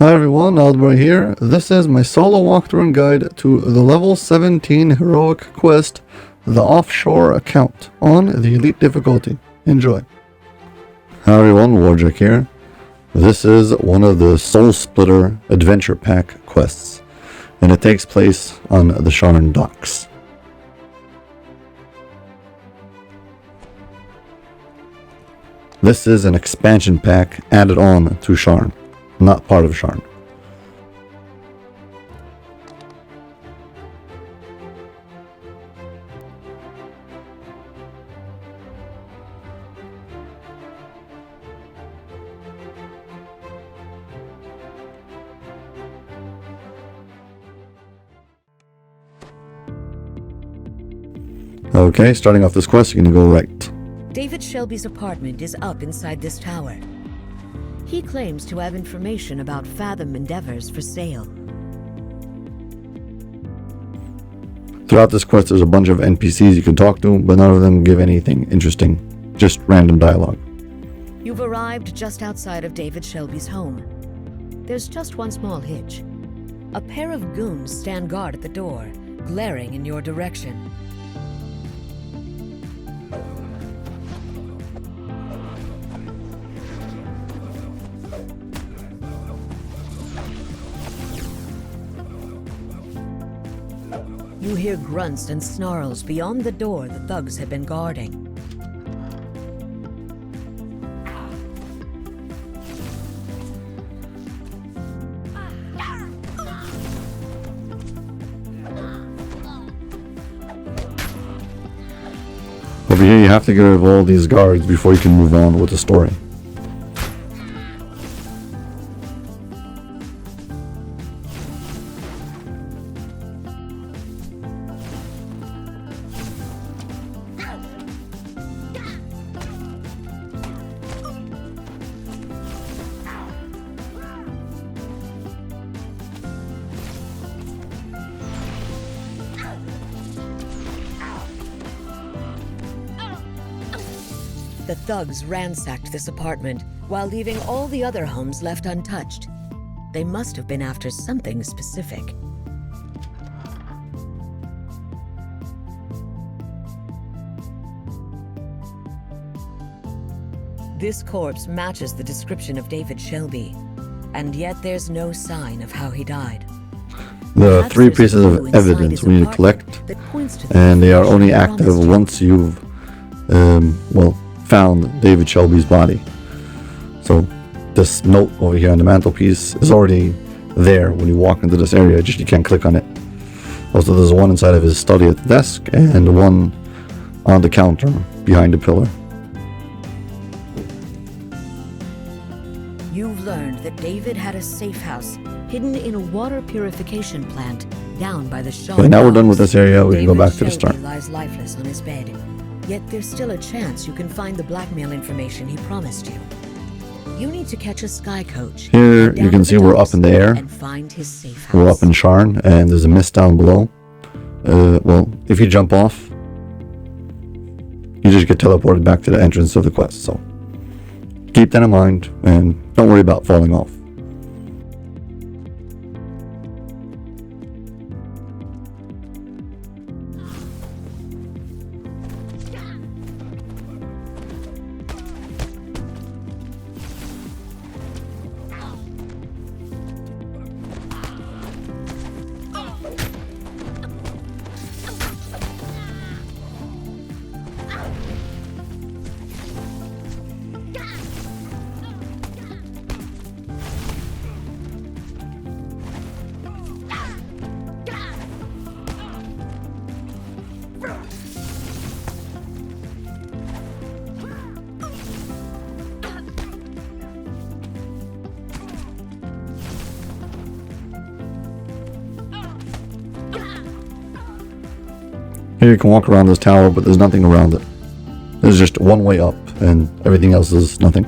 Hi everyone, Aldbar here. This is my solo walkthrough and guide to the level 17 heroic quest, the Offshore Account, on the Elite difficulty. Enjoy. Hi everyone, Warjack here. This is one of the Soul Splitter Adventure Pack quests, and it takes place on the Sharn docks. This is an expansion pack added on to Sharn, not part of Sharn. Okay, starting off this quest, you're gonna go right. David Shelby's apartment is up inside this tower. He claims to have information about Fathom endeavors for sale. Throughout this quest, there's a bunch of NPCs you can talk to, but none of them give anything interesting. Just random dialogue. You've arrived just outside of David Shelby's home. There's just one small hitch. A pair of goons stand guard at the door, glaring in your direction. You hear grunts and snarls beyond the door the thugs had been guarding. Over here, you have to get rid of all these guards before you can move on with the story. The thugs ransacked this apartment while leaving all the other homes left untouched. They must have been after something specific. This corpse matches the description of David Shelby, and yet there's no sign of how he died. There are three pieces of evidence we need to collect, and they are only active once you've, found David Shelby's body. So this note over here on the mantelpiece is already there when you walk into this area, just you can't click on it. Also, there's one inside of his study at the desk and one on the counter behind the pillar. You've learned that David had a safe house hidden in a water purification plant down by the Sharn. Okay, now we're done with this area. We can go back to the start. David lies lifeless on his bed. Yet there's still a chance you can find the blackmail information he promised you. You need to catch a sky coach. Here you can see we're up in the air. And find his safe house. We're up in Sharn, and there's a mist down below. If you jump off, you just get teleported back to the entrance of the quest. So keep that in mind, and don't worry about falling off. Here you can walk around this tower, but there's nothing around it. There's just one way up, and everything else is nothing.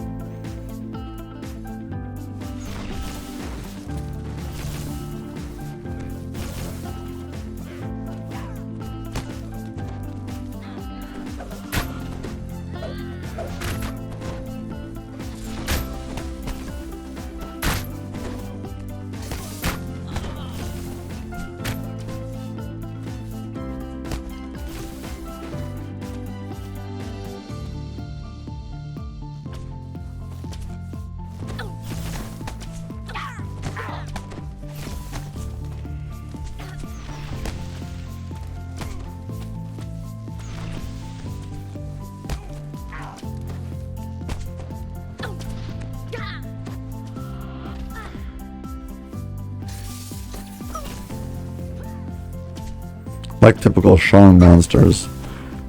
Like typical Sharn monsters,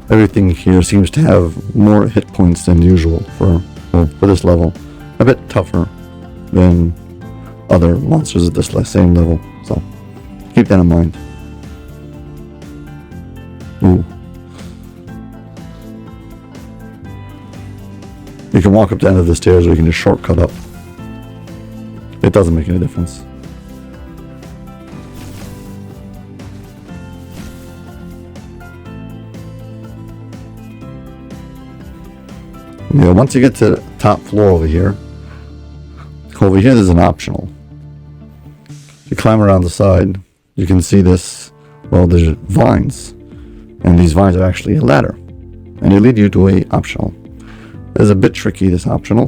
everything here seems to have more hit points than usual for this level. A bit tougher than other monsters at this same level, so keep that in mind. Ooh. You can walk up the end of the stairs or you can just shortcut up. It doesn't make any difference. Yeah, once you get to the top floor over here there's an optional. If you climb around the side, you can see this, well, there's vines. And these vines are actually a ladder. And they lead you to a optional. It's a bit tricky, this optional,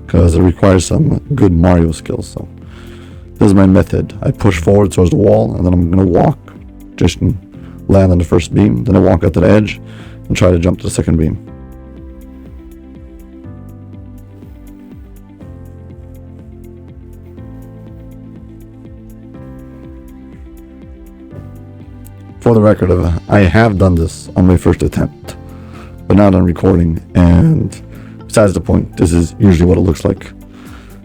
because it requires some good Mario skills. So this is my method. I push forward towards the wall, and then I'm going to walk, just land on the first beam. Then I walk out to the edge and try to jump to the second beam. For the record, I have done this on my first attempt, but not on recording, and besides the point, this is usually what it looks like.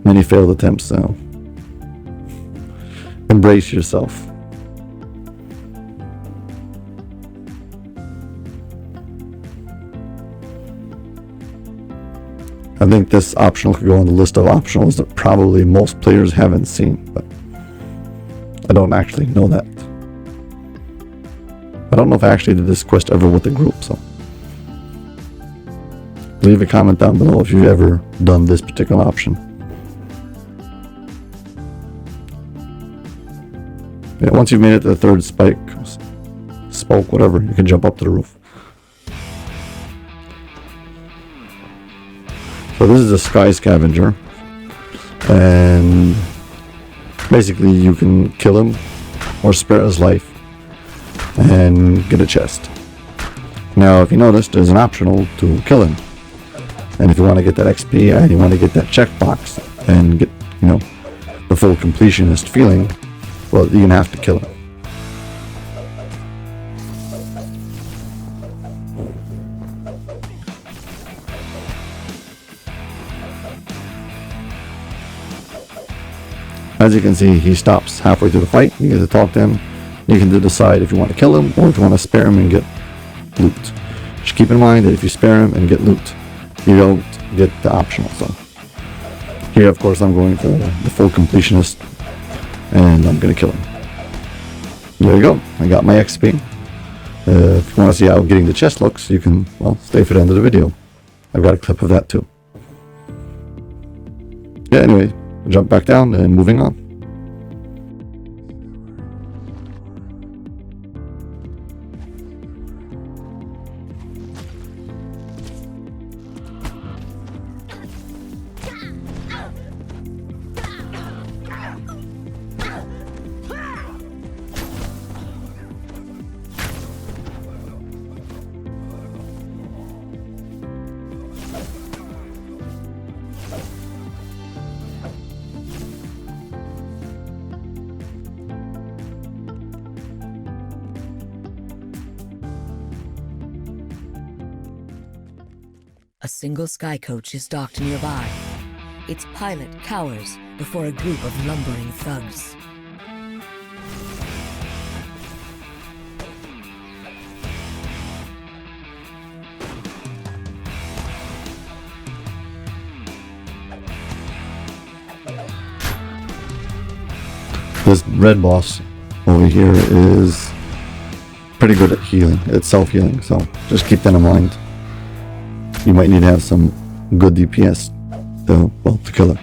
Many failed attempts, so embrace yourself. I think this optional could go on the list of optionals that probably most players haven't seen, but I don't actually know that. I don't know if I actually did this quest ever with the group, so leave a comment down below if you've ever done this particular option. Yeah, once you've made it to the third spoke, whatever, you can jump up to the roof. So this is a sky scavenger, and basically you can kill him or spare his life and get a chest. Now, if you notice, there's an optional to kill him. And if you want to get that XP and you want to get that checkbox and get, the full completionist feeling, well, you're going to have to kill him. As you can see, he stops halfway through the fight. You get to talk to him. You can decide if you want to kill him or if you want to spare him and get loot. Just keep in mind that if you spare him and get loot, you don't get the optional. So here, of course, I'm going for the full completionist, and I'm going to kill him. There you go. I got my XP. If you want to see how getting the chest looks, you can, stay for the end of the video. I've got a clip of that too. Yeah, anyway, jump back down and moving on. A single sky coach is docked nearby. Its pilot cowers before a group of lumbering thugs. This red boss over here is pretty good at healing. It's self-healing, so just keep that in mind. You might need to have some good DPS to kill her.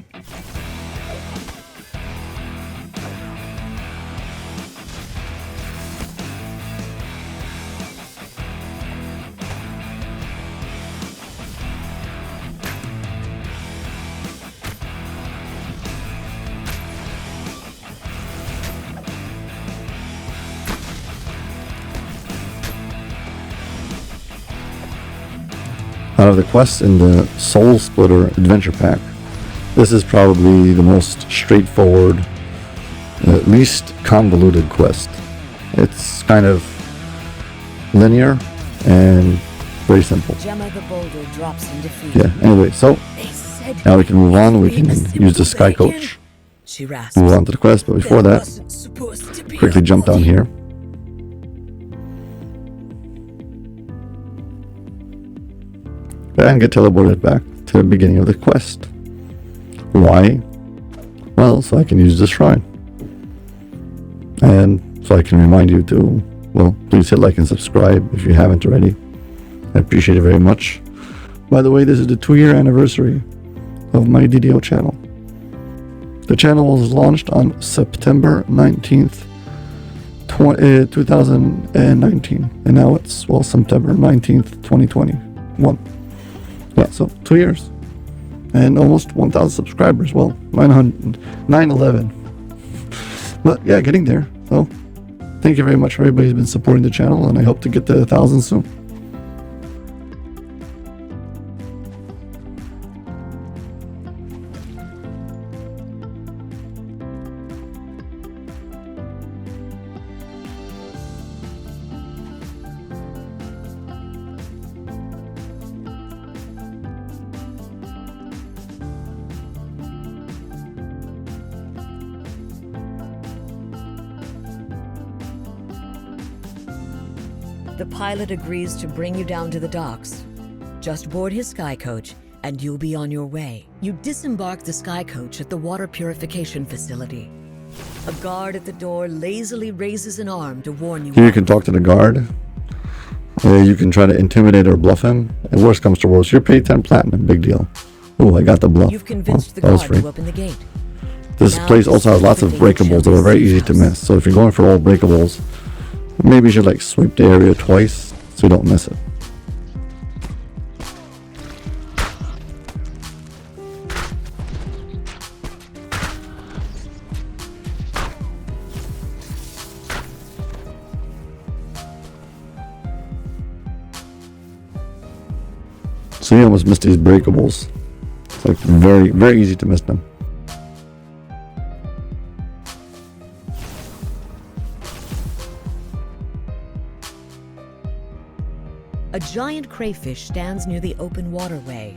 Out of the quests in the Soul Splitter Adventure Pack, this is probably the most straightforward, least convoluted quest. It's kind of linear and very simple. Gemma the boulder drops in defeat. Yeah, anyway, so They said now we can move on. We can a use the simple Sky bacon. Coach. She rasps. Move on to the quest, but before There that, wasn't supposed to be quickly a jump down body. here. And get teleported back to the beginning of the quest. Why? Well, so I can use the shrine. And so I can remind you to, well, please hit like and subscribe if you haven't already. I appreciate it very much. By the way, this is the 2-year anniversary of my DDO channel. The channel was launched on September 19th, 2019. And now it's, well, September 19th, 2021. Yeah, so 2 years. And almost 1,000 subscribers. Well, 911. But yeah, getting there. So thank you very much for everybody who's been supporting the channel, and I hope to get to 1,000 soon. The pilot agrees to bring you down to the docks. Just board his sky coach, and you'll be on your way. You disembark the sky coach at the water purification facility. A guard at the door lazily raises an arm to warn you. Here you can talk to the guard. You can try to intimidate or bluff him. And worst comes to worst, you're paid 10 platinum. Big deal. Oh, I got the bluff. You've convinced the that was guard free. to open the gate. This Now place also has this lots of is the breakables that are very easy to miss. So if you're going for all breakables, maybe you should like sweep the area twice so you don't miss it. So you almost missed these breakables. It's like very, very easy to miss them. A giant crayfish stands near the open waterway.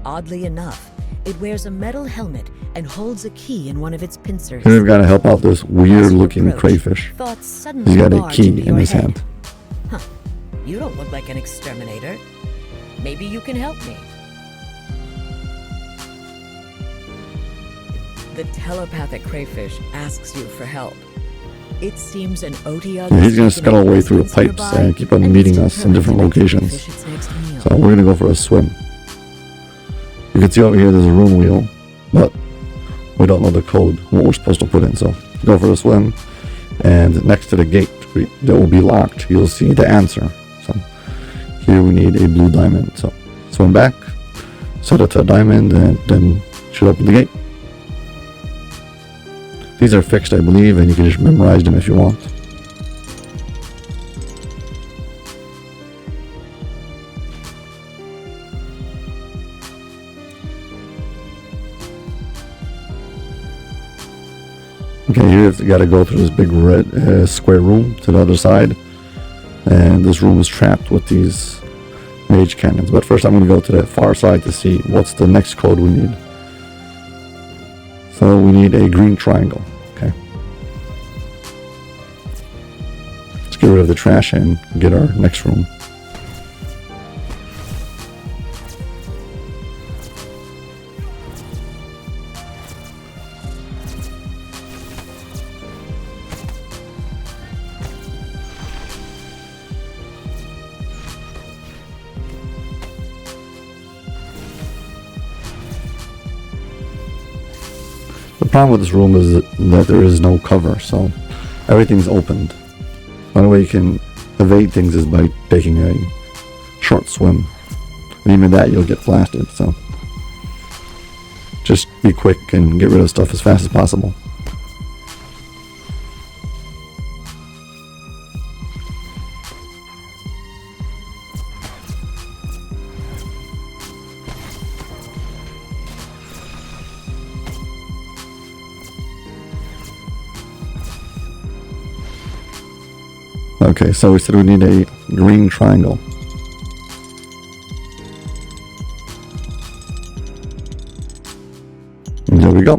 Oddly enough, it wears a metal helmet and holds a key in one of its pincers. Here we've got to help out this weird looking Approach, crayfish. thoughts suddenly He's got a barge key into in your his head. hand. Huh. You don't look like an exterminator. Maybe you can help me. The telepathic crayfish asks you for help. It seems an OTR. Yeah, he's going to scuttle away through the pipes and keep on meeting us in different locations. So we're going to go for a swim. You can see over here there's a room wheel, but we don't know the code, what we're supposed to put in. So go for a swim, and next to the gate that will be locked, you'll see the answer. So here we need a blue diamond. So swim back, set it to a diamond, and then should open the gate. These are fixed, I believe, and you can just memorize them if you want. Okay, here you got to go through this big red square room to the other side, and this room is trapped with these mage cannons. But first I'm going to go to the far side to see what's the next code we need. So we need a green triangle. Okay. Let's get rid of the trash and get our next room. The problem with this room is that there is no cover, so everything's opened. The only way you can evade things is by taking a short swim. And even that you'll get blasted, so just be quick and get rid of stuff as fast as possible. Okay, so we said we need a green triangle. And there we go.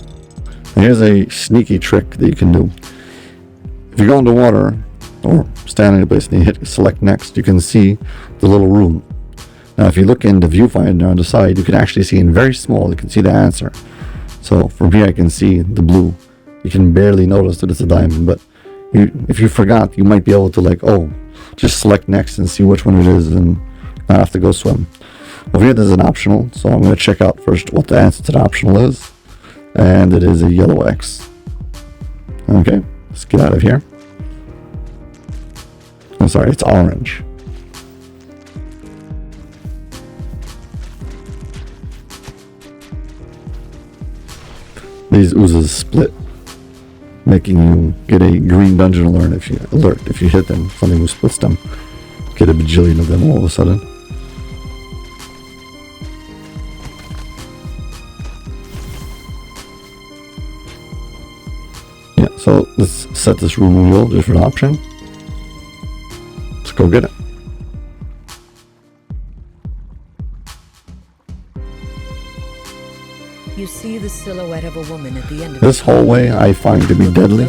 And here's a sneaky trick that you can do. If you go into water or stand in a place and you hit select next, you can see the little room. Now if you look in the viewfinder on the side, you can actually see in very small, you can see the answer. So from here I can see the blue. You can barely notice that it's a diamond, but if you forgot, you might be able to like, oh, just select next and see which one it is and not have to go swim. Over here there's an optional, so I'm going to check out first what the answer to the optional is. And it is a yellow X. Okay, let's get out of here. I'm sorry, it's orange. These oozes split, making you get a green dungeon alert if you hit them. Something who splits them. Get a bajillion of them all of a sudden. Yeah, so let's set this room wheel just for an option. Let's go get it. You see the silhouette of a woman at the end of This hallway I find to be deadly.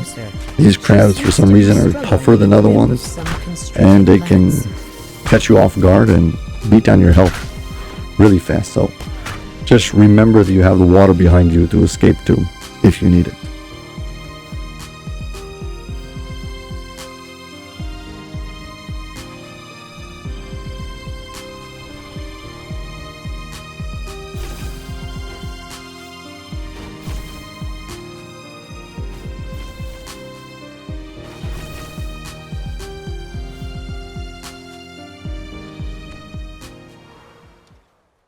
These crabs for some reason are tougher than other ones, and they can catch you off guard and beat down your health really fast. So just remember that you have the water behind you to escape to if you need it.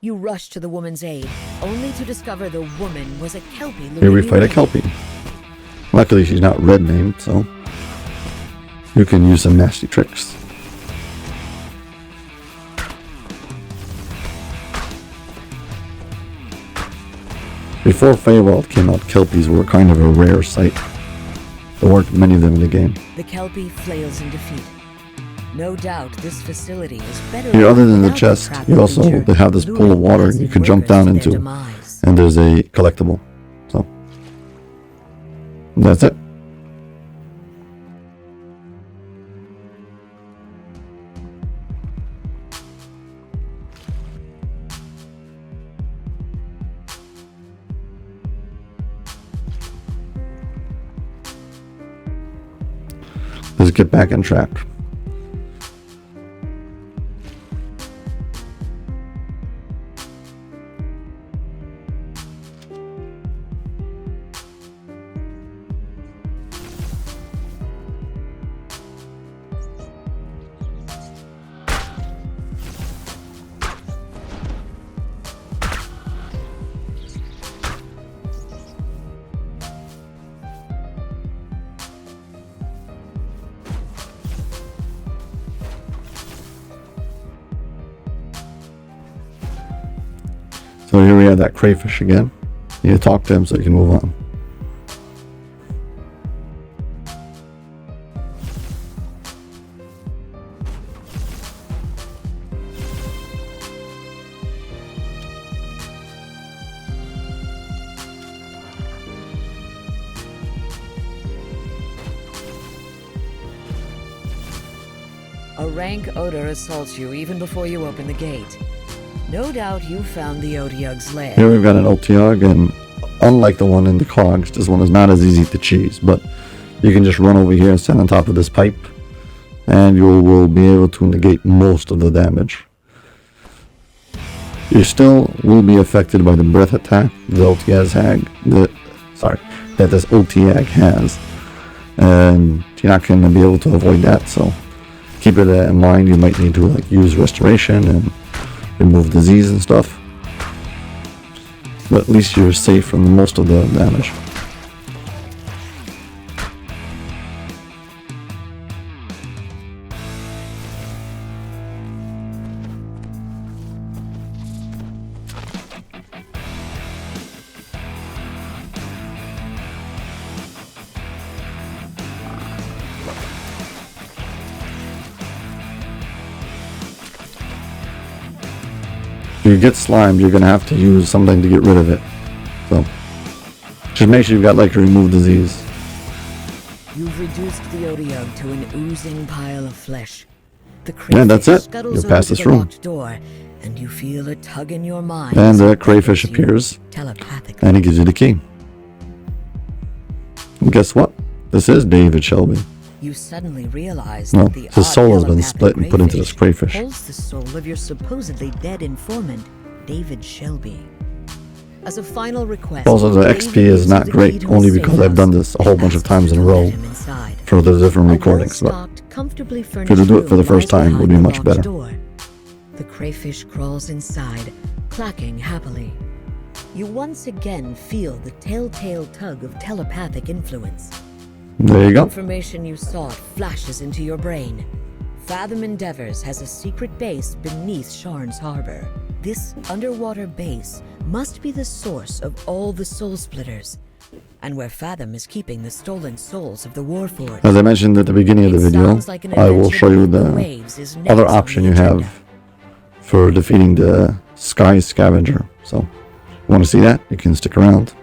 You rush to the woman's aid, only to discover the woman was a Kelpie. Here we fight a Kelpie. Luckily she's not red named, so you can use some nasty tricks. Before Feywild came out, Kelpies were kind of a rare sight. There weren't many of them in the game. The Kelpie flails in defeat. No doubt this facility is better. Here, other than the without chest, crab you also creature, have this pool of luring water passive you can jump workers down to their into, demise. and there's a collectible. So that's it. Let's get back in track. So here we have that crayfish again. You talk to him so you can move on. A rank odor assaults you even before you open the gate. No doubt you found the Otyug's lair. Here we've got an Otyug, and unlike the one in the cogs, this one is not as easy to cheese, but you can just run over here and stand on top of this pipe, and you will be able to negate most of the damage. You still will be affected by the breath attack that this Otyug has, and you're not going to be able to avoid that, so keep it in mind. You might need to use restoration and remove disease and stuff, but at least you're safe from most of the damage. If you get slimed, you're going to have to use something to get rid of it. So, just make sure you've got like a remove disease. You've reduced the Odiug to an oozing pile of flesh. The Yeah, that's it. scuttles You're past over this the room. locked door, and you feel a tug in your mind. And as the it crayfish triggers you appears, telepathically. and he gives you the key. And guess what? This is David Shelby. You suddenly realize No, that the his odd soul has been telepathic split and put into this crayfish. holds the soul of your supposedly dead informant, David Shelby. As a final request, Also, the XP is not great, only because I've done this a whole bunch of times in a row for the different recordings. But if you do it for the first time, it would be much better. The crayfish crawls inside, clacking happily. You once again feel the telltale tug of telepathic influence. There you go. Information you sought flashes into your brain. Fathom Endeavors has a secret base beneath Sharn's harbor. This underwater base must be the source of all the soul splitters, and where Fathom is keeping the stolen souls of the Warforged. As I mentioned at the beginning of the video, I will show you the other option you have for defeating the Sky Scavenger. So, if you want to see that, you can stick around.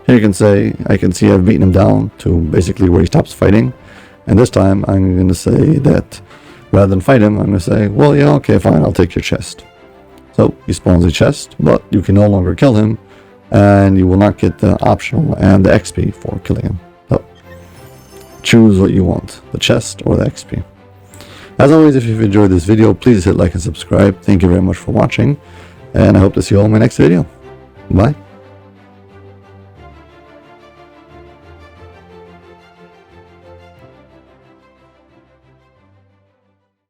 Here you can say, I can see I've beaten him down to basically where he stops fighting. And this time, I'm going to say that rather than fight him, I'm going to say, well, yeah, okay, fine, I'll take your chest. So, he spawns a chest, but you can no longer kill him, and you will not get the optional and the XP for killing him. So, choose what you want, the chest or the XP. As always, if you've enjoyed this video, please hit like and subscribe. Thank you very much for watching, and I hope to see you all in my next video. Bye.